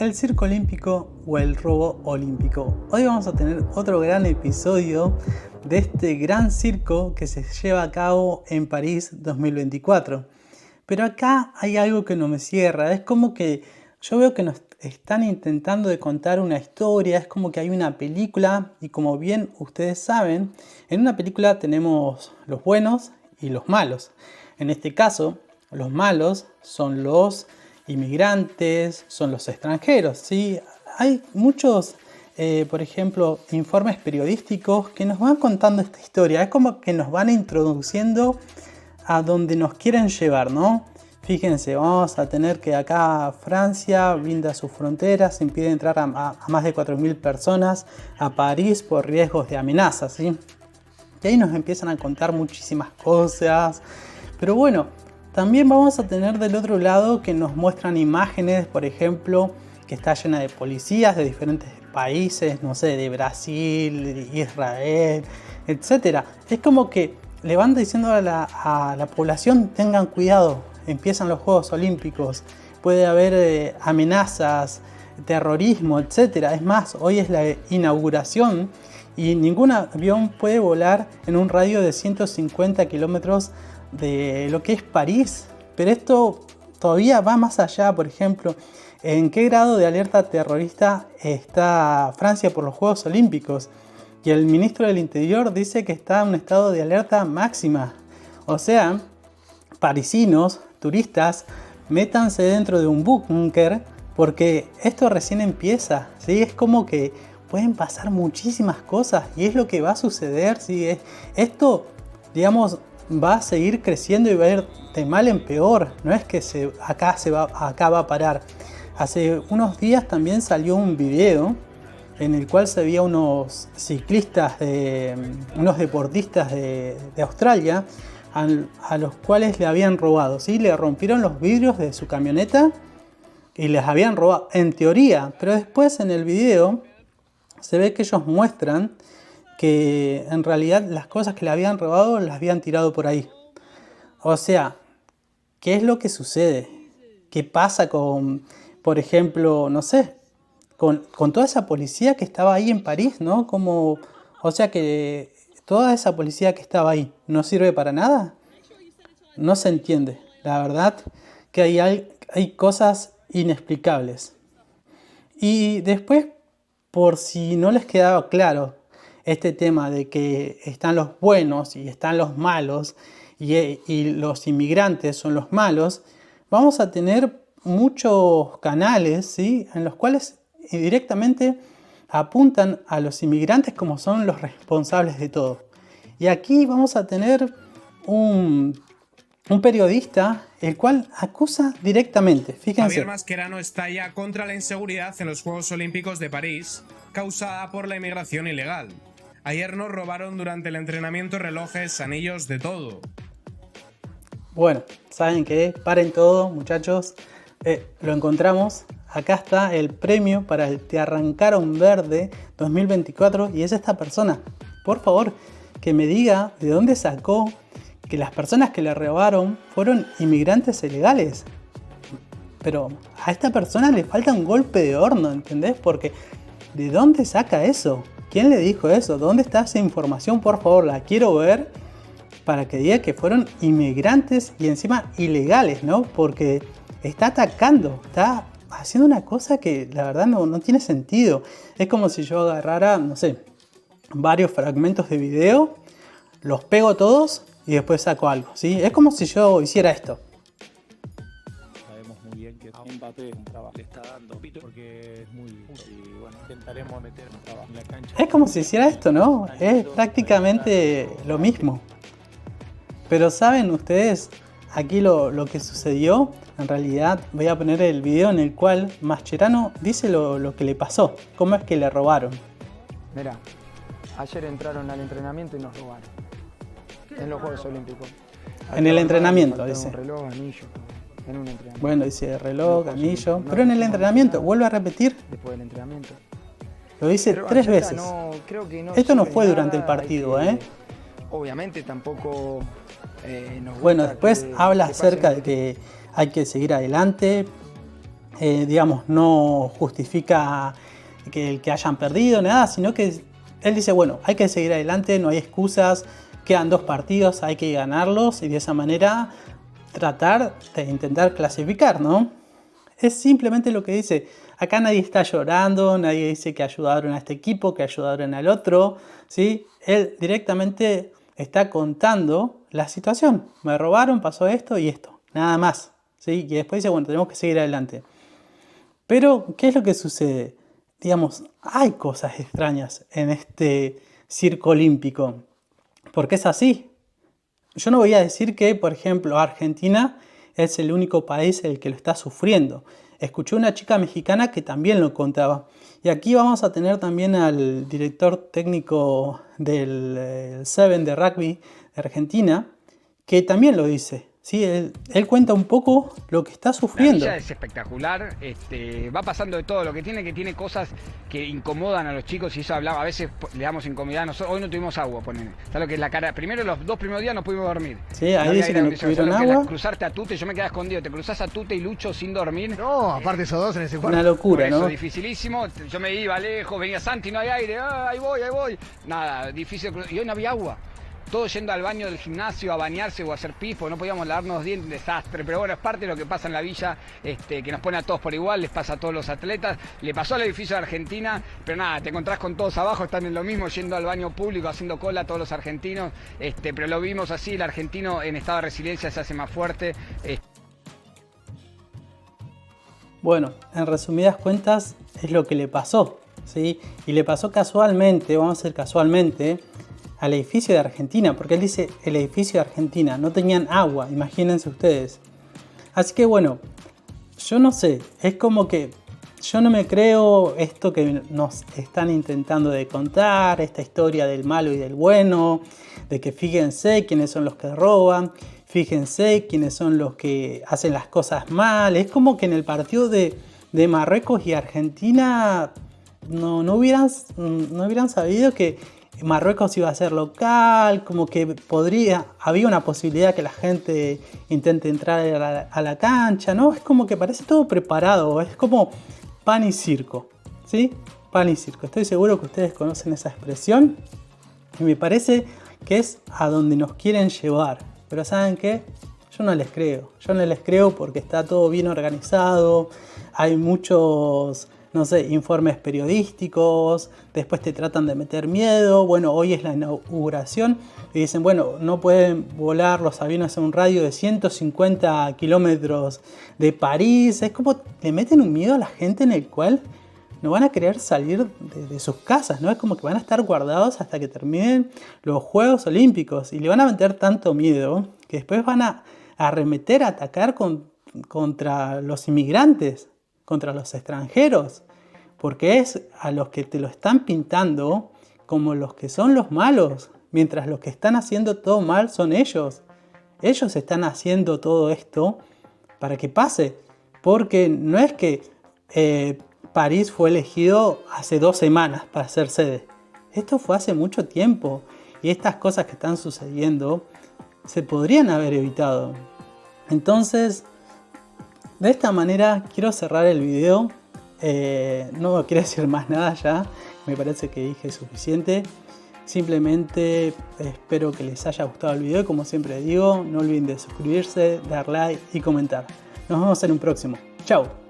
el circo olímpico o el robo olímpico. Hoy vamos a tener otro gran episodio de este gran circo que se lleva a cabo en París 2024. Pero acá hay algo que no me cierra, es como que yo veo que nos están intentando de contar una historia, es como que hay una película y como bien ustedes saben, en una película tenemos los buenos y los malos. En este caso, los malos son los inmigrantes, son los extranjeros, ¿sí? Hay muchos, por ejemplo, informes periodísticos que nos van contando esta historia. Es como que nos van introduciendo a donde nos quieren llevar, ¿no? Fíjense, vamos a tener que acá Francia blinda sus fronteras, impide entrar a más de 4.000 personas a París por riesgos de amenazas, ¿sí? Y ahí nos empiezan a contar muchísimas cosas. Pero bueno, también vamos a tener del otro lado que nos muestran imágenes, por ejemplo, que está llena de policías de diferentes países, no sé, de Brasil, de Israel, etc. Es como que le van diciendo a la población, tengan cuidado, empiezan los Juegos Olímpicos, puede haber amenazas, terrorismo, etc. Es más, hoy es la inauguración y ningún avión puede volar en un radio de 150 kilómetros de lo que es París. Pero esto todavía va más allá. Por ejemplo, ¿en qué grado de alerta terrorista está Francia por los Juegos Olímpicos? Y el ministro del Interior dice que está en un estado de alerta máxima. O sea, parisinos, turistas, métanse dentro de un búnker porque esto recién empieza, ¿sí? Es como que pueden pasar muchísimas cosas y es lo que va a suceder, ¿sí? Esto, digamos, va a seguir creciendo y va a ir de mal en peor. No es que acá va a parar. Hace unos días también salió un video en el cual se veía unos ciclistas, unos deportistas de Australia a los cuales le habían robado, ¿sí? Le rompieron los vidrios de su camioneta y les habían robado, en teoría. Pero después en el video se ve que ellos muestran que en realidad las cosas que le habían robado las habían tirado por ahí. O sea, ¿qué es lo que sucede? ¿Qué pasa con, por ejemplo, no sé, con toda esa policía que estaba ahí en París, ¿no? Como, o sea que toda esa policía que estaba ahí no sirve para nada. No se entiende. La verdad que hay cosas inexplicables. Y después, por si no les quedaba claro, este tema de que están los buenos y están los malos y los inmigrantes son los malos, vamos a tener muchos canales, ¿sí? En los cuales directamente apuntan a los inmigrantes como son los responsables de todo. Y aquí vamos a tener un periodista el cual acusa directamente. Fíjense. Javier Mascherano estalla contra la inseguridad en los Juegos Olímpicos de París, causada por la inmigración ilegal. Ayer nos robaron durante el entrenamiento relojes, anillos, de todo. Bueno, ¿saben qué? Paren todo, muchachos. Lo encontramos. Acá está el premio para el Te Arrancaron Verde 2024 y es esta persona. Por favor, que me diga de dónde sacó que las personas que le robaron fueron inmigrantes ilegales. Pero a esta persona le falta un golpe de horno, ¿entendés? Porque ¿de dónde saca eso? ¿Quién le dijo eso? ¿Dónde está esa información? Por favor, la quiero ver para que diga que fueron inmigrantes y encima ilegales, ¿no? Porque está atacando, está haciendo una cosa que la verdad no tiene sentido. Es como si yo agarrara, no sé, varios fragmentos de video, los pego todos y después saco algo, ¿sí? Es como si yo hiciera esto. Sabemos muy bien que Mbappé un trabajo le está dando porque es muy y bueno, intentaremos meter un trabajo en la cancha. Es como si hiciera esto, ¿no? Es prácticamente lo mismo. Pero ¿saben ustedes aquí lo que sucedió? En realidad voy a poner el video en el cual Mascherano dice lo que le pasó, cómo es que le robaron. Mirá, ayer entraron al entrenamiento y nos robaron. En los Juegos Olímpicos. En el entrenamiento, dice. Un reloj, anillo, en un entrenamiento. Bueno, dice reloj, anillo, pero en el entrenamiento, vuelve a repetir. Después del entrenamiento. Lo dice Pero 3 veces. creo que Esto no sirve fue nada, durante el partido, Obviamente tampoco nos Bueno, gusta después habla que acerca pasen- de que hay que seguir adelante, digamos, no justifica que hayan perdido, nada, sino que él dice, bueno, hay que seguir adelante, no hay excusas, quedan 2 partidos, hay que ganarlos y de esa manera tratar de intentar clasificar, ¿no? Es simplemente lo que dice. Acá nadie está llorando, nadie dice que ayudaron a este equipo, que ayudaron al otro, ¿sí? Él directamente está contando la situación. Me robaron, pasó esto y esto, nada más, ¿sí? Y después dice, bueno, tenemos que seguir adelante. Pero, ¿qué es lo que sucede? Digamos, hay cosas extrañas en este circo olímpico, porque es así. Yo no voy a decir que, por ejemplo, Argentina es el único país el que lo está sufriendo. Escuché una chica mexicana que también lo contaba. Y aquí vamos a tener también al director técnico del Seven de rugby de Argentina, que también lo dice. Sí, él cuenta un poco lo que está sufriendo. La villa es espectacular, va pasando de todo, lo que tiene cosas que incomodan a los chicos y eso hablaba, a veces le damos incomodidad, nosotros hoy no tuvimos agua, ponele, ¿sabes lo que es la cara? Primero los 2 primeros días no pudimos dormir. Sí, ahí dice que no tuvieron agua. Cruzarte a Tute, yo me quedé escondido, te cruzás a Tute y Lucho sin dormir. No, aparte esos 2 en ese cuarto. Una locura, ¿no? Eso, ¿no? dificilísimo, yo me iba lejos, venía Santi, no hay aire, ahí voy. Nada, difícil, y hoy no había agua. Todos yendo al baño del gimnasio a bañarse o a hacer pis, porque no podíamos lavarnos los dientes, un desastre. Pero bueno, es parte de lo que pasa en la villa, que nos pone a todos por igual, les pasa a todos los atletas. Le pasó al edificio de Argentina, pero nada, te encontrás con todos abajo, están en lo mismo, yendo al baño público, haciendo cola, todos los argentinos. Pero lo vimos así, el argentino en estado de resiliencia se hace más fuerte. Bueno, en resumidas cuentas, es lo que le pasó, ¿sí? Y le pasó casualmente, vamos a decir casualmente, al edificio de Argentina, porque él dice el edificio de Argentina, no tenían agua, imagínense ustedes. Así que bueno, yo no sé, es como que yo no me creo esto que nos están intentando de contar, esta historia del malo y del bueno, de que fíjense quiénes son los que roban, fíjense quiénes son los que hacen las cosas mal. Es como que en el partido de Marruecos y Argentina no hubieran sabido que Marruecos iba a ser local, como que había una posibilidad que la gente intente entrar a la cancha, ¿no? Es como que parece todo preparado, es como pan y circo, ¿sí? Pan y circo. Estoy seguro que ustedes conocen esa expresión y me parece que es a donde nos quieren llevar. Pero ¿saben qué? Yo no les creo porque está todo bien organizado, hay muchos, no sé, informes periodísticos, después te tratan de meter miedo. Bueno, hoy es la inauguración y dicen, bueno, no pueden volar los aviones a un radio de 150 kilómetros de París. Es como le meten un miedo a la gente en el cual no van a querer salir de sus casas, ¿no? Es como que van a estar guardados hasta que terminen los Juegos Olímpicos y le van a meter tanto miedo que después van a arremeter, a atacar contra los inmigrantes, contra los extranjeros, porque es a los que te lo están pintando como los que son los malos, mientras los que están haciendo todo mal son ellos. Ellos están haciendo todo esto para que pase, porque no es que París fue elegido hace 2 semanas para ser sede. Esto fue hace mucho tiempo y estas cosas que están sucediendo se podrían haber evitado. Entonces, de esta manera quiero cerrar el video. No quiero decir más nada ya. Me parece que dije suficiente. Simplemente espero que les haya gustado el video. Como siempre digo, no olviden de suscribirse, dar like y comentar. Nos vemos en un próximo. Chao.